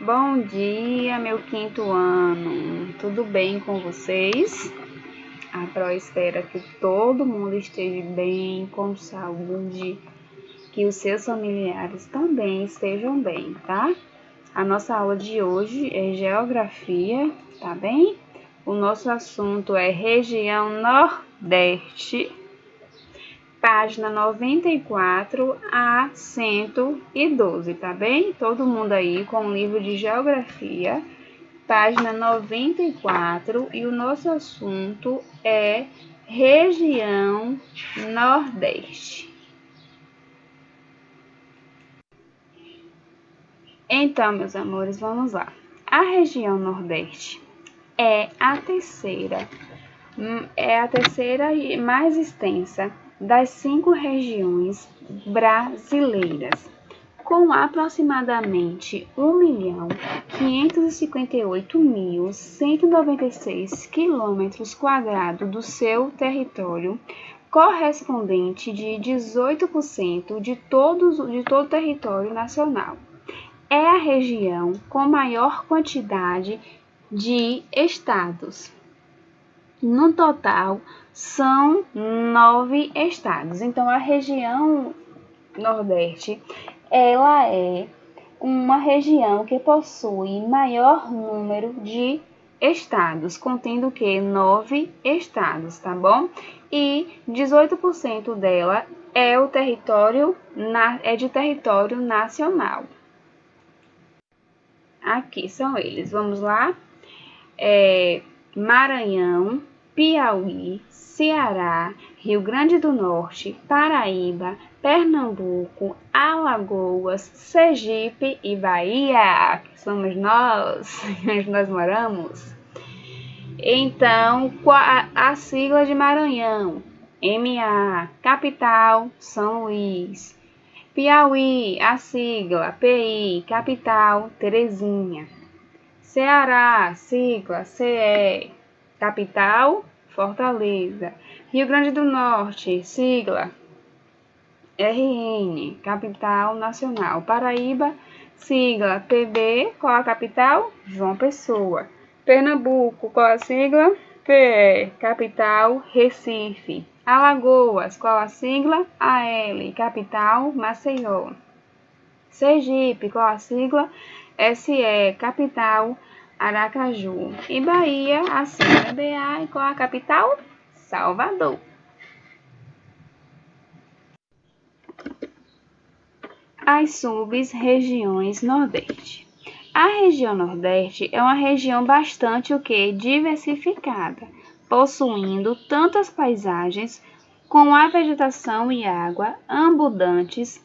Bom dia, meu quinto ano. Tudo bem com vocês? A Pro espera que todo mundo esteja bem, com saúde, que os seus familiares também estejam bem, tá? A nossa aula de hoje é Geografia, tá bem? O nosso assunto é Região Nordeste, página 94 a 112, tá bem? Todo mundo aí com o livro de Geografia, página 94, e o nosso assunto é Região Nordeste. Então, meus amores, vamos lá. A região Nordeste é a terceira e mais extensa das 5 regiões brasileiras, com aproximadamente 1.558.196 km² do seu território, correspondente de 18% de todo o território nacional. É a região com maior quantidade de estados. No total, são 9 estados. Então, a região Nordeste, ela é uma região que possui maior número de estados, contendo o quê? 9 estados, tá bom? E 18% dela é de território nacional. Aqui são eles, vamos lá? Maranhão, Piauí, Ceará, Rio Grande do Norte, Paraíba, Pernambuco, Alagoas, Sergipe e Bahia, que somos nós, onde nós moramos. Então, a sigla de Maranhão, MA, capital, São Luís. Piauí, a sigla, PI, capital, Terezinha. Ceará, sigla, CE, capital, Fortaleza. Rio Grande do Norte, sigla, RN, capital nacional. Paraíba, sigla, PB, qual a capital? João Pessoa. Pernambuco, qual a sigla? PE, capital, Recife. Alagoas, qual a sigla? AL, capital, Maceió. Sergipe, qual a sigla? SE, capital, Aracaju. E Bahia, a sigla BA, e qual a capital? Salvador. As sub-regiões Nordeste. A região Nordeste é uma região bastante diversificada, possuindo tantas paisagens com a vegetação e água abundantes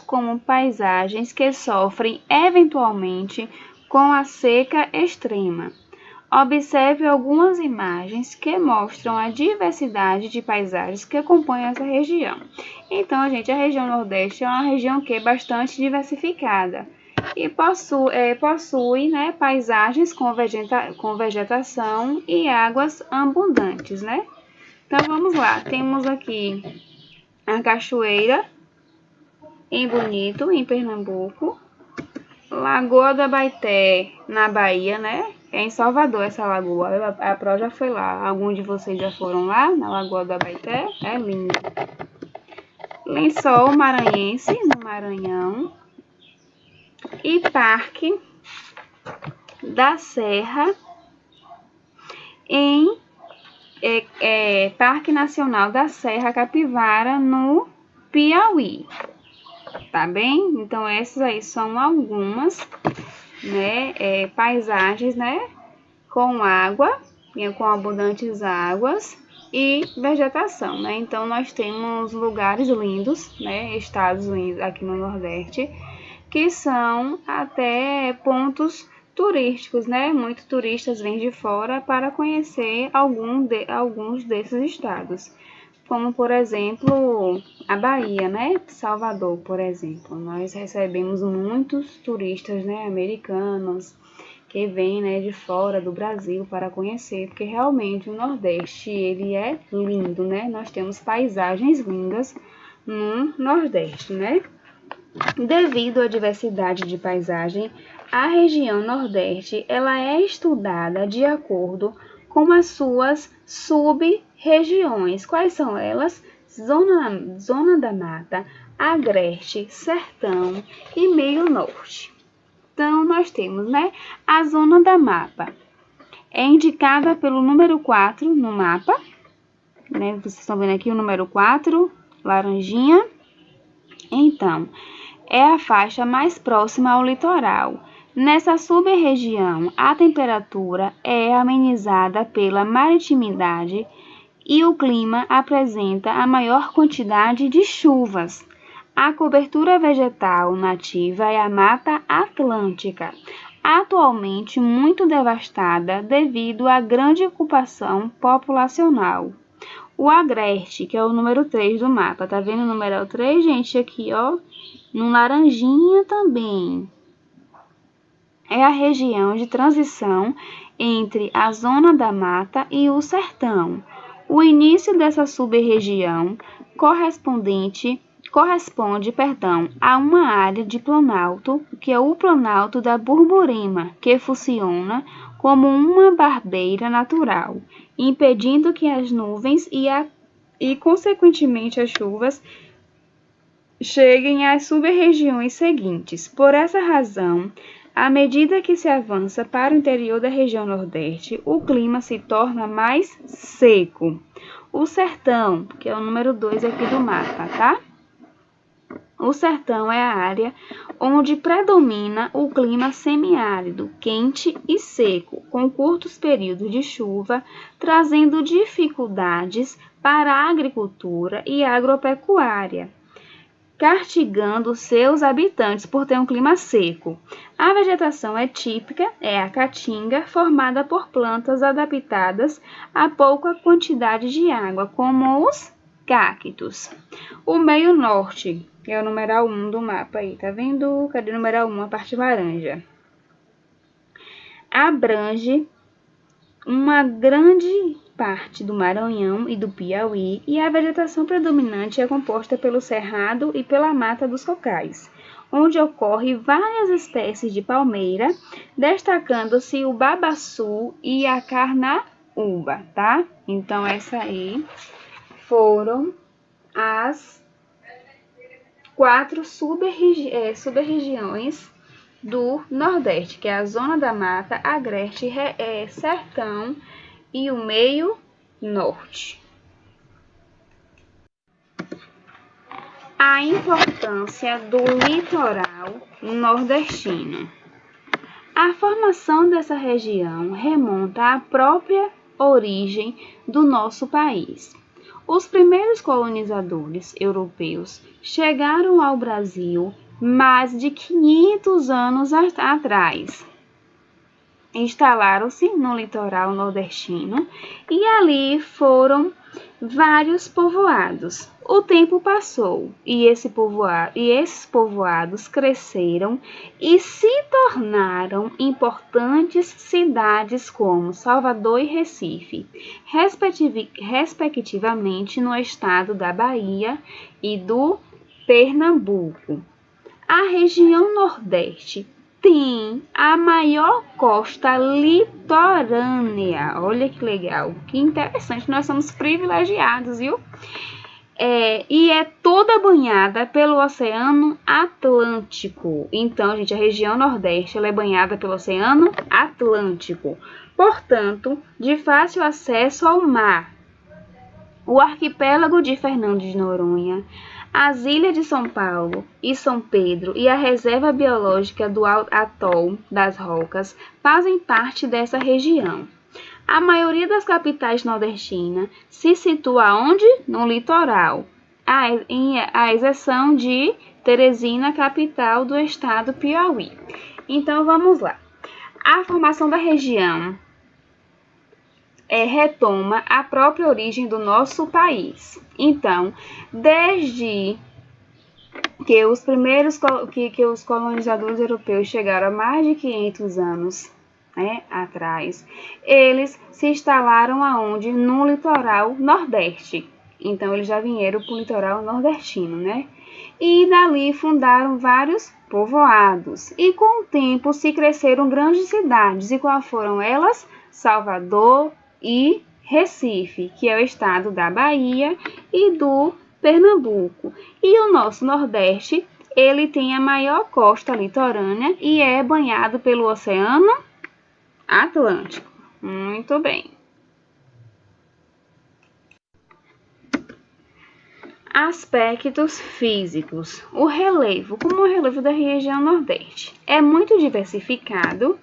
como paisagens que sofrem eventualmente com a seca extrema. Observe algumas imagens que mostram a diversidade de paisagens que compõem essa região. Então, gente, a região Nordeste é uma região bastante diversificada e possui paisagens com vegetação e águas abundantes, né? Então, vamos lá. Temos aqui a cachoeira em Bonito, em Pernambuco. Lagoa do Abaeté, na Bahia, né? É em Salvador essa lagoa. A Pro já foi lá. Alguns de vocês já foram lá na Lagoa do Abaeté? É lindo. Lençol Maranhense, no Maranhão. E Parque da Serra, Parque Nacional da Serra Capivara, no Piauí. Tá bem? Então, essas aí são algumas, paisagens, com água, com abundantes águas e vegetação, né? Então, nós temos lugares lindos, estados lindos aqui no Nordeste, que são até pontos turísticos, Muitos turistas vêm de fora para conhecer alguns desses estados. Como, por exemplo, a Bahia, Salvador, por exemplo. Nós recebemos muitos turistas, americanos, que vêm, de fora do Brasil para conhecer, porque realmente o Nordeste, ele é lindo, Nós temos paisagens lindas no Nordeste, Devido à diversidade de paisagem, a região Nordeste ela é estudada de acordo com as suas sub-regiões. Quais são elas? Zona da Mata, Agreste, Sertão e Meio Norte. Então, nós temos, a Zona da Mata. É indicada pelo número 4 no mapa, Vocês estão vendo aqui o número 4, laranjinha. Então, é a faixa mais próxima ao litoral. Nessa sub-região, a temperatura é amenizada pela maritimidade e o clima apresenta a maior quantidade de chuvas. A cobertura vegetal nativa é a Mata Atlântica, atualmente muito devastada devido à grande ocupação populacional. O Agreste, que é o número 3 do mapa, tá vendo o numeral 3, gente? Aqui, ó, no laranjinha também. É a região de transição entre a Zona da Mata e o Sertão. O início dessa sub-região corresponde, a uma área de planalto, que é o planalto da Borborema, que funciona como uma barreira natural, impedindo que as nuvens e consequentemente as chuvas cheguem às sub-regiões seguintes. Por essa razão, à medida que se avança para o interior da região Nordeste, o clima se torna mais seco. O sertão, que é o número 2 aqui do mapa, tá? O sertão é a área onde predomina o clima semiárido, quente e seco, com curtos períodos de chuva, trazendo dificuldades para a agricultura e agropecuária, castigando seus habitantes por ter um clima seco. A vegetação é típica, é a caatinga, formada por plantas adaptadas a pouca quantidade de água, como os cactos. O meio norte, que é o numeral 1 do mapa aí, tá vendo? Cadê o numeral 1, a parte laranja? Abrange uma grande parte do Maranhão e do Piauí, e a vegetação predominante é composta pelo cerrado e pela mata dos cocais, onde ocorrem várias espécies de palmeira, destacando-se o babaçu e a carnaúba, tá? Então, essa aí foram as 4 sub-regiões do Nordeste, que é a Zona da Mata, Agreste, Sertão e o Meio Norte. A importância do litoral nordestino. A formação dessa região remonta à própria origem do nosso país. Os primeiros colonizadores europeus chegaram ao Brasil mais de 500 anos atrás. Instalaram-se no litoral nordestino e ali foram vários povoados. O tempo passou e esses povoados cresceram e se tornaram importantes cidades como Salvador e Recife, respectivamente no estado da Bahia e do Pernambuco. A região Nordeste tem a maior costa litorânea. Olha que legal, que interessante, nós somos privilegiados, viu? E é toda banhada pelo Oceano Atlântico. Então, gente, a região Nordeste ela é banhada pelo Oceano Atlântico, portanto, de fácil acesso ao mar. O arquipélago de Fernando de Noronha, as ilhas de São Paulo e São Pedro e a reserva biológica do Atol das Rocas fazem parte dessa região. A maioria das capitais nordestinas se situa onde? No litoral, à exceção de Teresina, capital do estado Piauí. Então, vamos lá. A formação da região retoma a própria origem do nosso país. Então, desde que os primeiros que os colonizadores europeus chegaram há mais de 500 anos atrás, eles se instalaram aonde? No litoral nordeste. Então, eles já vieram para o litoral nordestino, e dali fundaram vários povoados. E com o tempo se cresceram grandes cidades. E quais foram elas? Salvador e Recife, que é o estado da Bahia e do Pernambuco. E o nosso Nordeste, ele tem a maior costa litorânea e é banhado pelo Oceano Atlântico. Muito bem. Aspectos físicos. O relevo, como o relevo da região Nordeste, é muito diversificado,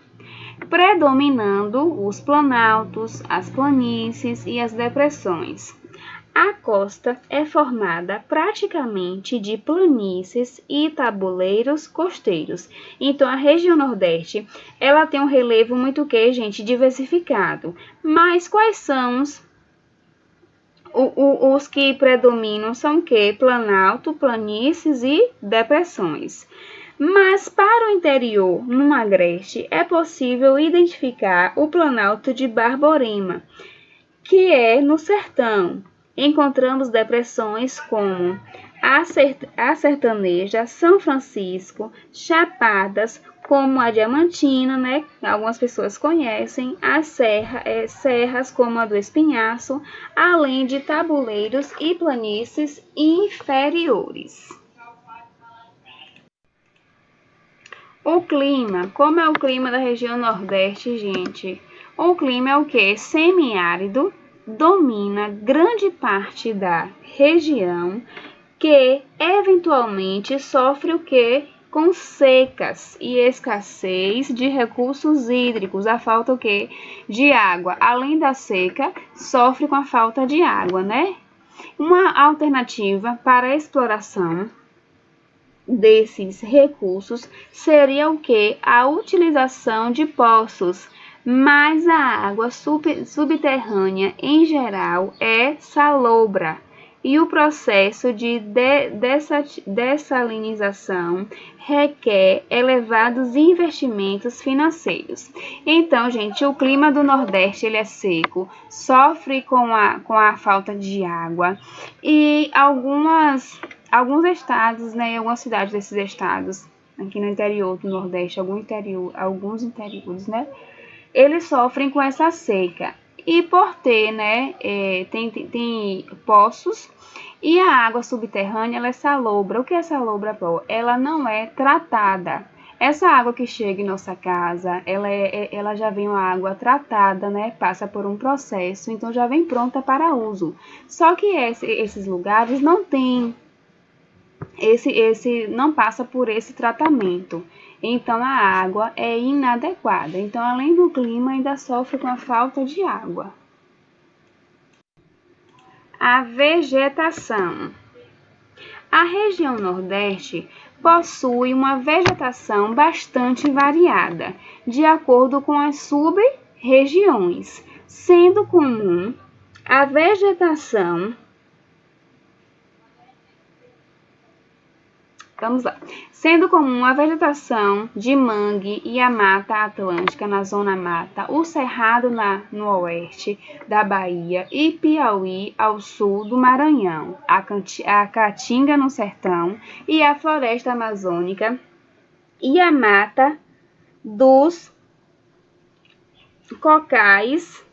predominando os planaltos, as planícies e as depressões. A costa é formada praticamente de planícies e tabuleiros costeiros. Então, a região Nordeste, ela tem um relevo muito diversificado. Mas quais são os que predominam? São o quê? Planalto, planícies e depressões. Mas para o interior, no Agreste, é possível identificar o Planalto de Borborema, que é no sertão. Encontramos depressões como a Sertaneja, São Francisco, Chapadas, como a Diamantina, né? Algumas pessoas conhecem, as serras como a do Espinhaço, além de tabuleiros e planícies inferiores. O clima, como é o clima da região Nordeste, gente? O clima é o que? Semiárido, domina grande parte da região, que eventualmente sofre o que? Com secas e escassez de recursos hídricos, a falta o que? De água. Além da seca, sofre com a falta de água, né? Uma alternativa para a exploração desses recursos seria o que? A utilização de poços, mas a água subterrânea em geral é salobra e o processo de dessalinização requer elevados investimentos financeiros. Então, gente, o clima do Nordeste ele é seco, sofre com a falta de água e alguns estados, né, algumas cidades desses estados, aqui no interior do Nordeste, alguns interiores, né, eles sofrem com essa seca. E por ter, né, tem poços e a água subterrânea, ela é salobra. O que é salobra? Ela não é tratada. Essa água que chega em nossa casa, ela já vem uma água tratada, né? Passa por um processo, então já vem pronta para uso. Só que esses lugares não tem não passa por esse tratamento. Então a água é inadequada. Então, além do clima, ainda sofre com a falta de água. A vegetação. A região Nordeste possui uma vegetação bastante variada, de acordo com as sub-regiões, sendo comum a vegetação Vamos lá. Sendo comum a vegetação de mangue e a mata atlântica na zona mata, o cerrado no oeste da Bahia e Piauí ao sul do Maranhão, a caatinga no sertão e a floresta amazônica e a mata dos cocais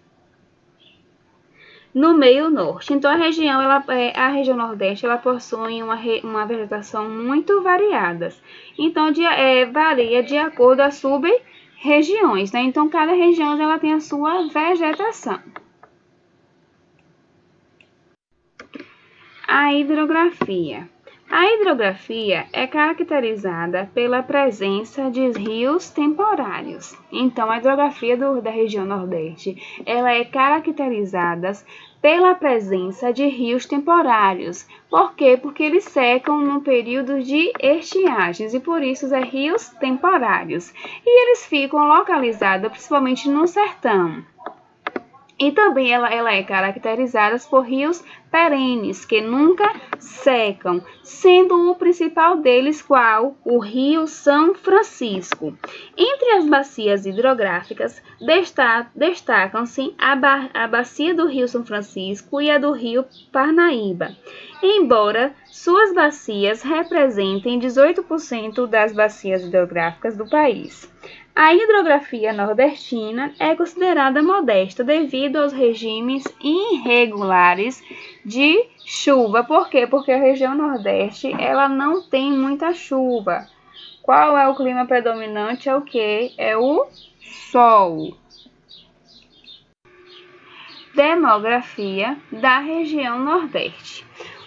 no meio norte. Então, a região nordeste, ela possui uma vegetação muito variada. Então, varia de acordo com as sub-regiões, né? Então, cada região ela tem a sua vegetação. A hidrografia. A hidrografia é caracterizada pela presença de rios temporários. Então, a hidrografia da região Nordeste, ela é caracterizada pela presença de rios temporários. Por quê? Porque eles secam no período de estiagens e por isso são rios temporários. E eles ficam localizados principalmente no sertão. E também ela é caracterizada por rios perenes, que nunca secam, sendo o principal deles qual? O Rio São Francisco. Entre as bacias hidrográficas, destacam-se a bacia do Rio São Francisco e a do Rio Parnaíba. Embora Suas bacias representem 18% das bacias hidrográficas do país. A hidrografia nordestina é considerada modesta devido aos regimes irregulares de chuva. Por quê? Porque a região nordeste ela não tem muita chuva. Qual é o clima predominante? É o quê? É o sol. Demografia da região Nordeste.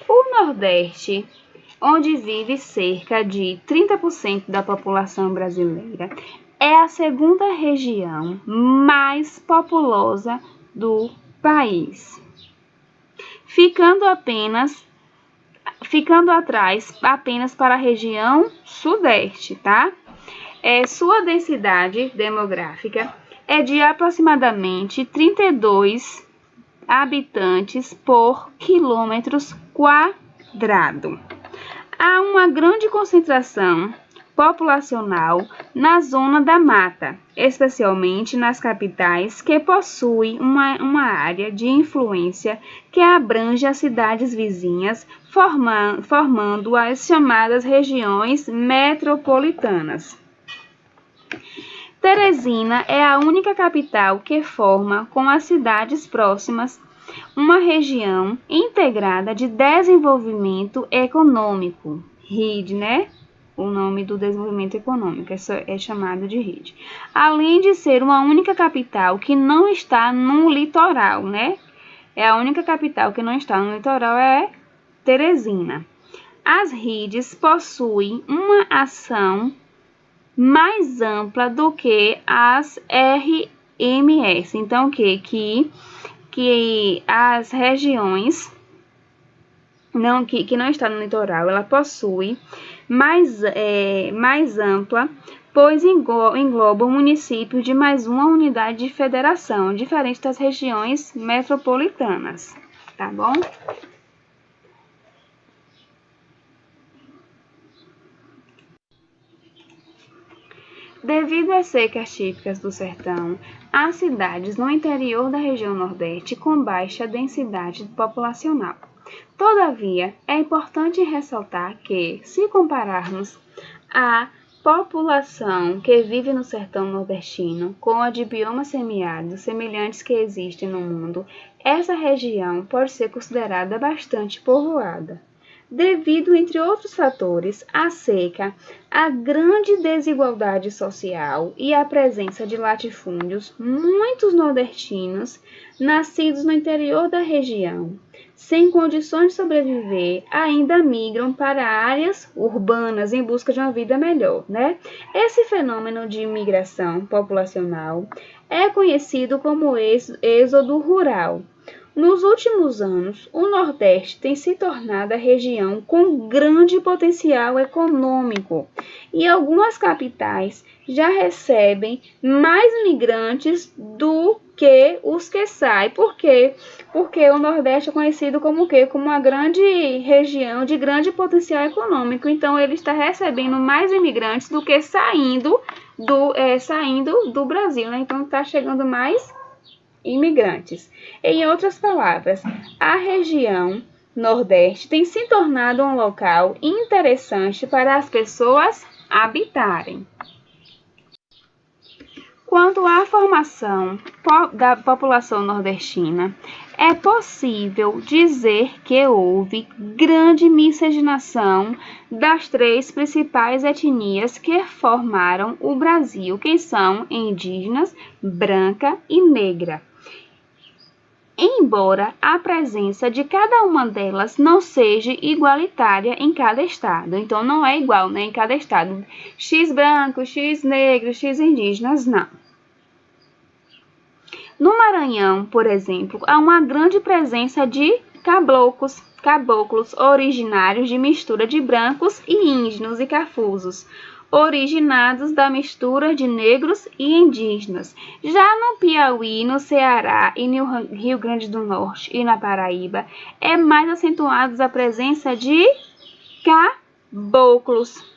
O Nordeste, onde vive cerca de 30% da população brasileira, é a segunda região mais populosa do país, ficando atrás apenas para a região Sudeste, tá? Sua densidade demográfica é de aproximadamente 32 habitantes por quilômetros quadrado. Há uma grande concentração populacional na zona da mata, especialmente nas capitais, que possuem uma área de influência que abrange as cidades vizinhas, formando as chamadas regiões metropolitanas. Teresina é a única capital que forma com as cidades próximas uma região integrada de desenvolvimento econômico, RID, né? O nome do desenvolvimento econômico é chamado de RID. Além de ser uma única capital que não está no litoral, né? A única capital que não está no litoral é Teresina. As RIDs possuem uma ação mais ampla do que as RMS. Então, que as regiões que não está no litoral, ela possui mais ampla, pois engloba o município de mais uma unidade de federação, diferente das regiões metropolitanas, tá bom? Devido às secas típicas do sertão, há cidades no interior da região Nordeste com baixa densidade populacional. Todavia, é importante ressaltar que, se compararmos a população que vive no sertão nordestino com a de biomas semiáridos semelhantes que existem no mundo, essa região pode ser considerada bastante povoada. Devido, entre outros fatores, à seca, à grande desigualdade social e à presença de latifúndios, muitos nordestinos, nascidos no interior da região, sem condições de sobreviver, ainda migram para áreas urbanas em busca de uma vida melhor, né? Esse fenômeno de imigração populacional é conhecido como êxodo rural. Nos últimos anos, o Nordeste tem se tornado a região com grande potencial econômico e algumas capitais já recebem mais imigrantes do que os que saem. Por quê? Porque o Nordeste é conhecido como o quê? Como uma grande região de grande potencial econômico. Então, ele está recebendo mais imigrantes do que saindo do Brasil, né? Então, está chegando mais imigrantes. Em outras palavras, a região Nordeste tem se tornado um local interessante para as pessoas habitarem. Quanto à formação da população nordestina, é possível dizer que houve grande miscigenação das três principais etnias que formaram o Brasil, que são indígenas, branca e negra. Embora a presença de cada uma delas não seja igualitária em cada estado. Então, não é igual, né, em cada estado. X branco, X negro, X indígenas, não. No Maranhão, por exemplo, há uma grande presença de caboclos originários de mistura de brancos e índios e cafusos, originados da mistura de negros e indígenas. Já no Piauí, no Ceará e no Rio Grande do Norte e na Paraíba, é mais acentuada a presença de caboclos.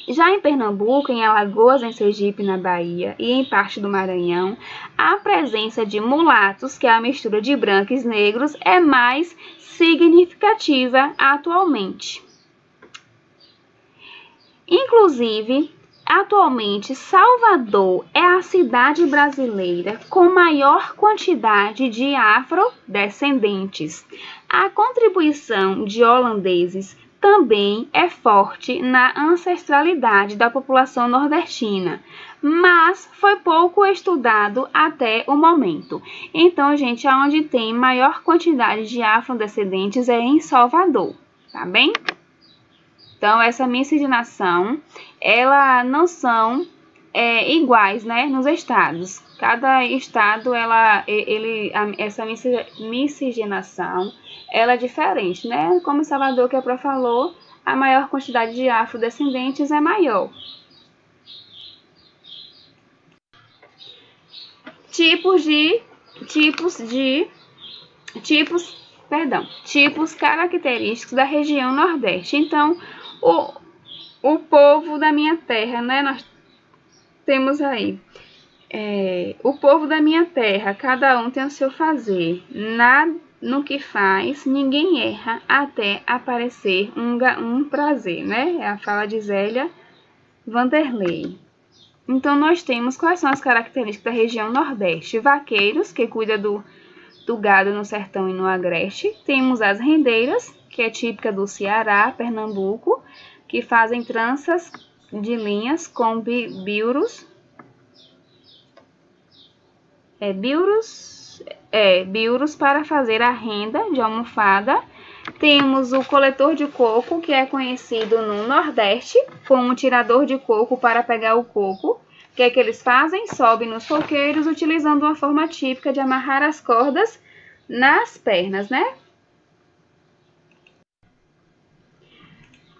Já em Pernambuco, em Alagoas, em Sergipe, na Bahia e em parte do Maranhão, a presença de mulatos, que é a mistura de brancos e negros, é mais significativa atualmente. Inclusive, atualmente, Salvador é a cidade brasileira com maior quantidade de afrodescendentes. A contribuição de holandeses também é forte na ancestralidade da população nordestina, mas foi pouco estudado até o momento. Então, gente, onde tem maior quantidade de afrodescendentes é em Salvador, tá bem? Então, essa miscigenação, ela não são iguais, né, nos estados. Cada estado, essa miscigenação, ela é diferente, né? Como Salvador, que a Pro falou, a maior quantidade de afrodescendentes é maior. Tipos característicos da região Nordeste. Então, o povo da minha terra, né? Nós temos aí o povo da minha terra, cada um tem o seu fazer. No que faz, ninguém erra até aparecer um prazer, né? É a fala de Zélia Vanderlei. Então, nós temos quais são as características da região Nordeste. Vaqueiros, que cuida do gado no sertão e no agreste. Temos as rendeiras, que é típica do Ceará, Pernambuco, que fazem tranças de linhas com biuros para fazer a renda de almofada. Temos o coletor de coco, que é conhecido no Nordeste como tirador de coco para pegar o coco. O que é que eles fazem? Sobem nos coqueiros utilizando uma forma típica de amarrar as cordas nas pernas, né?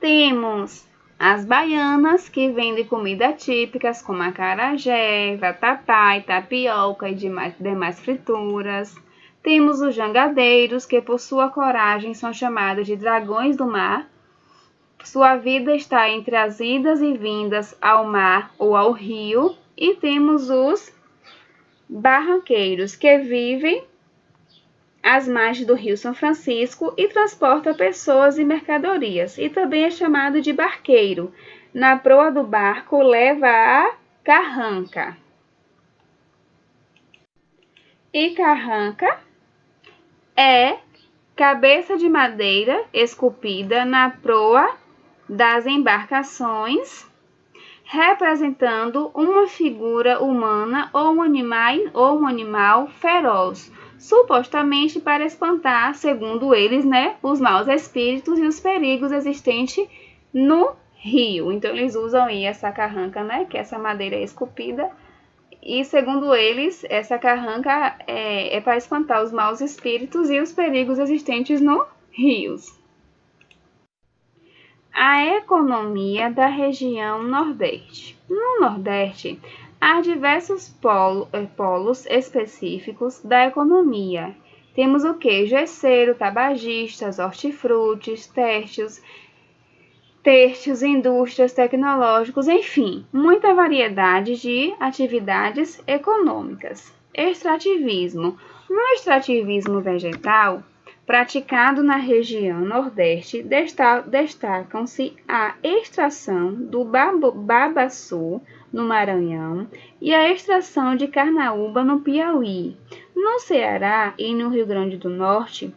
Temos as baianas, que vendem comidas típicas como acarajé, vatapá, tapioca e demais frituras. Temos os jangadeiros, que por sua coragem são chamados de dragões do mar. Sua vida está entre as idas e vindas ao mar ou ao rio. E temos os barranqueiros, que vivem às margens do Rio São Francisco e transporta pessoas e mercadorias. E também é chamado de barqueiro. Na proa do barco leva a carranca. E carranca é cabeça de madeira esculpida na proa das embarcações, representando uma figura humana ou um animal feroz, supostamente para espantar, segundo eles, né, os maus espíritos e os perigos existentes no rio. Então, eles usam aí essa carranca, né, que é essa madeira esculpida, e segundo eles, essa carranca é para espantar os maus espíritos e os perigos existentes no rios. A economia da região Nordeste. No Nordeste, há diversos polos específicos da economia. Temos o que? Gesseiro, tabagistas, hortifrutis, têxteis, indústrias, tecnológicos, enfim, muita variedade de atividades econômicas. Extrativismo. No extrativismo vegetal, praticado na região Nordeste, destacam-se a extração do babaçu, no Maranhão, e a extração de carnaúba, no Piauí. No Ceará e no Rio Grande do Norte,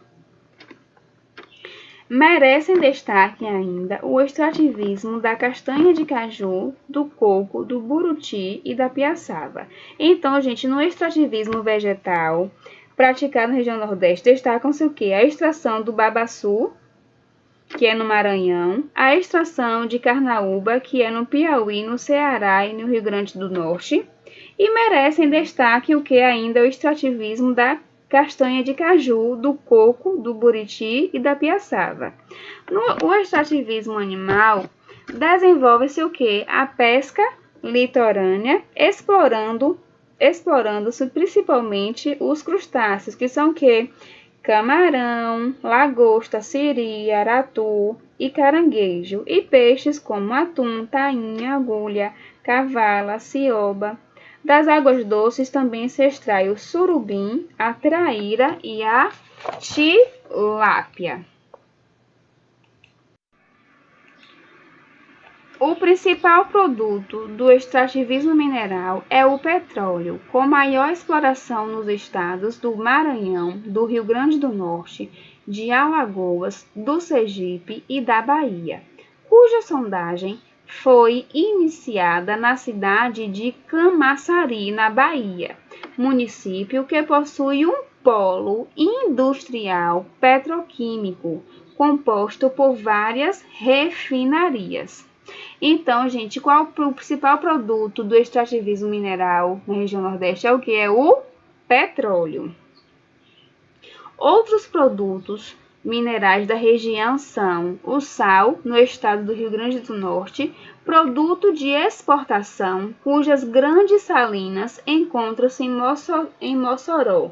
merecem destaque ainda o extrativismo da castanha de caju, do coco, do buruti e da piaçava. Então, gente, no extrativismo vegetal praticado na região Nordeste, destacam-se o quê? A extração do babaçu, que é no Maranhão, a extração de carnaúba, que é no Piauí, no Ceará e no Rio Grande do Norte, e merecem destaque o que ainda? O extrativismo da castanha de caju, do coco, do buriti e da piaçava. No extrativismo animal, desenvolve-se o que? A pesca litorânea, explorando-se principalmente os crustáceos, que são o que? Camarão, lagosta, siri, aratu e caranguejo, e peixes como atum, tainha, agulha, cavala, cioba. Das águas doces também se extrai o surubim, a traíra e a tilápia. O principal produto do extrativismo mineral é o petróleo, com maior exploração nos estados do Maranhão, do Rio Grande do Norte, de Alagoas, do Sergipe e da Bahia, cuja sondagem foi iniciada na cidade de Camaçari, na Bahia, município que possui um polo industrial petroquímico, composto por várias refinarias. Então, gente, qual o principal produto do extrativismo mineral na região Nordeste é o que? É o petróleo. Outros produtos minerais da região são o sal, no estado do Rio Grande do Norte, produto de exportação, cujas grandes salinas encontram-se em Mossoró.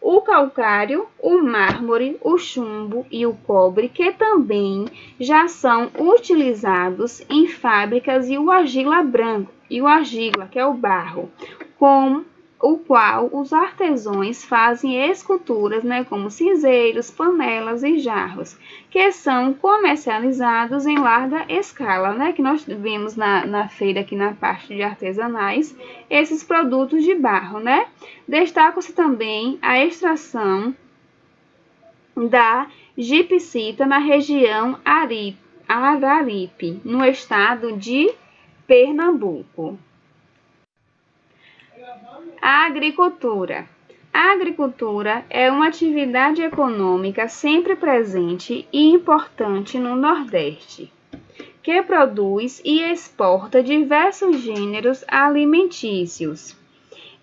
O calcário, o mármore, o chumbo e o cobre, que também já são utilizados em fábricas, e o argila branco, e o argila, que é o barro, com o qual os artesãos fazem esculturas, como cinzeiros, panelas e jarros, que são comercializados em larga escala, que nós vemos na feira aqui na parte de artesanais, esses produtos de barro, Destaca-se também a extração da gipsita na região Araripe, no estado de Pernambuco. A agricultura. A agricultura é uma atividade econômica sempre presente e importante no Nordeste, que produz e exporta diversos gêneros alimentícios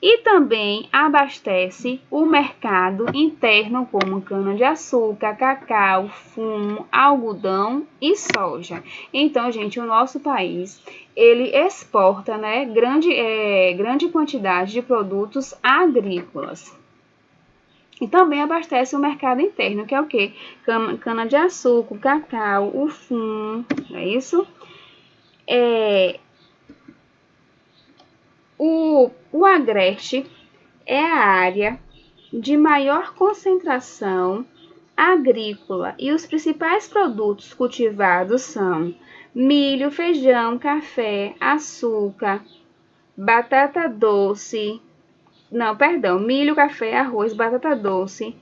e também abastece o mercado interno, como cana-de-açúcar, cacau, fumo, algodão e soja. Então, gente, o nosso país, ele exporta, grande quantidade de produtos agrícolas. E também abastece o mercado interno, que é o quê? Cana-de-açúcar, cacau, o fumo, não é isso? O Agreste é a área de maior concentração agrícola e os principais produtos cultivados são milho, feijão, café, açúcar, milho, café, arroz, batata doce,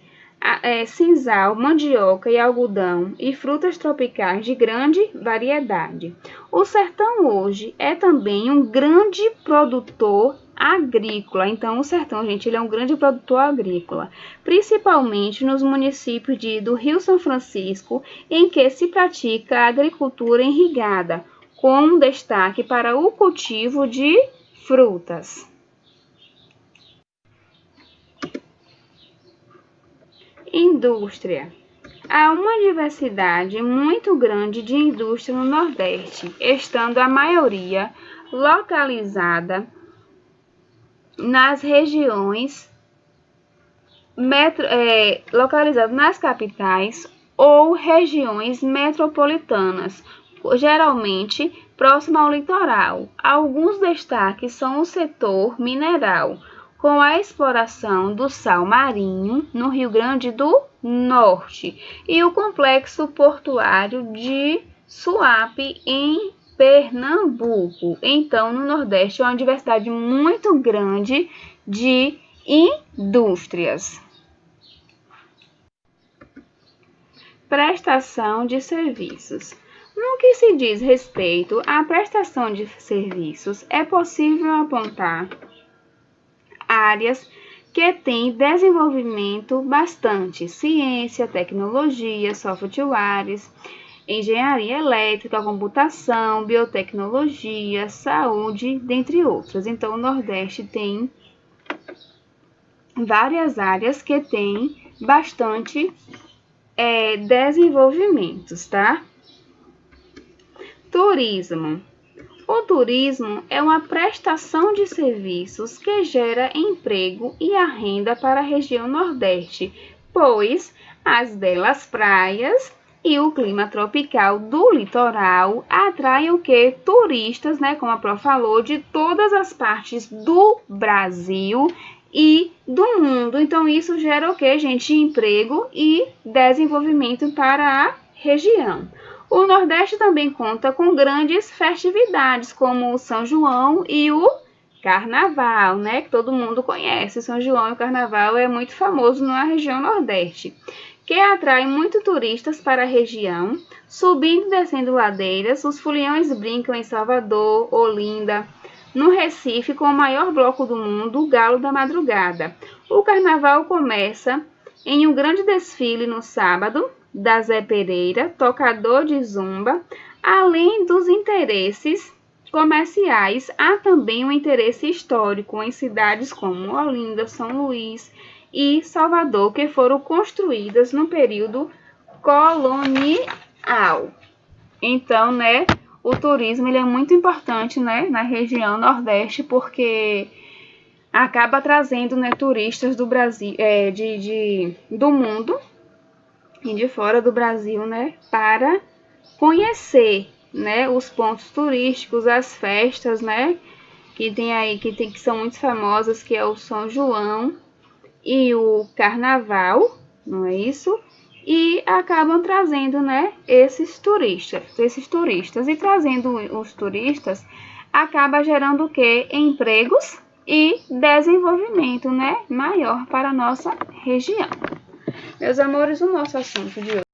sisal, mandioca e algodão e frutas tropicais de grande variedade. O sertão hoje é também um grande produtor agrícola. Então, o sertão, gente, ele é um grande produtor agrícola, principalmente nos municípios do Rio São Francisco, em que se pratica a agricultura irrigada, com destaque para o cultivo de frutas. Indústria. Há uma diversidade muito grande de indústria no Nordeste, estando a maioria localizada nas regiões localizado nas capitais ou regiões metropolitanas, geralmente próximo ao litoral. Alguns destaques são o setor mineral, com a exploração do sal marinho no Rio Grande do Norte e o complexo portuário de Suape, em Pernambuco. Então, no Nordeste, é uma diversidade muito grande de indústrias. Prestação de serviços. No que se diz respeito à prestação de serviços, é possível apontar áreas que têm desenvolvimento bastante: ciência, tecnologia, softwares, engenharia elétrica, computação, biotecnologia, saúde, dentre outras. Então, o Nordeste tem várias áreas que têm bastante desenvolvimentos, tá? Turismo. O turismo é uma prestação de serviços que gera emprego e a renda para a região Nordeste, pois as belas praias e o clima tropical do litoral atraem o que? Turistas, como a Pro falou, de todas as partes do Brasil e do mundo. Então, isso gera o que, gente? Emprego e desenvolvimento para a região. O Nordeste também conta com grandes festividades, como o São João e o Carnaval, né? Que todo mundo conhece. O São João e o Carnaval é muito famoso na região Nordeste, que atrai muito turistas para a região. Subindo e descendo ladeiras, os foliões brincam em Salvador, Olinda, no Recife, com o maior bloco do mundo, o Galo da Madrugada. O carnaval começa em um grande desfile no sábado, da Zé Pereira, tocador de zumba. Além dos interesses comerciais, há também um interesse histórico em cidades como Olinda, São Luís e Salvador, que foram construídas no período colonial. Então, né, o turismo ele é muito importante, né, na região Nordeste, porque acaba trazendo, né, turistas do Brasil, do mundo e de fora do Brasil, né, para conhecer, né, os pontos turísticos, as festas, né, que tem aí, que são muito famosas, que é o São João e o Carnaval, não é isso? E acabam trazendo, né, esses turistas. E trazendo os turistas, acaba gerando o quê? Empregos e desenvolvimento, né, maior para a nossa região. Meus amores, o nosso assunto de hoje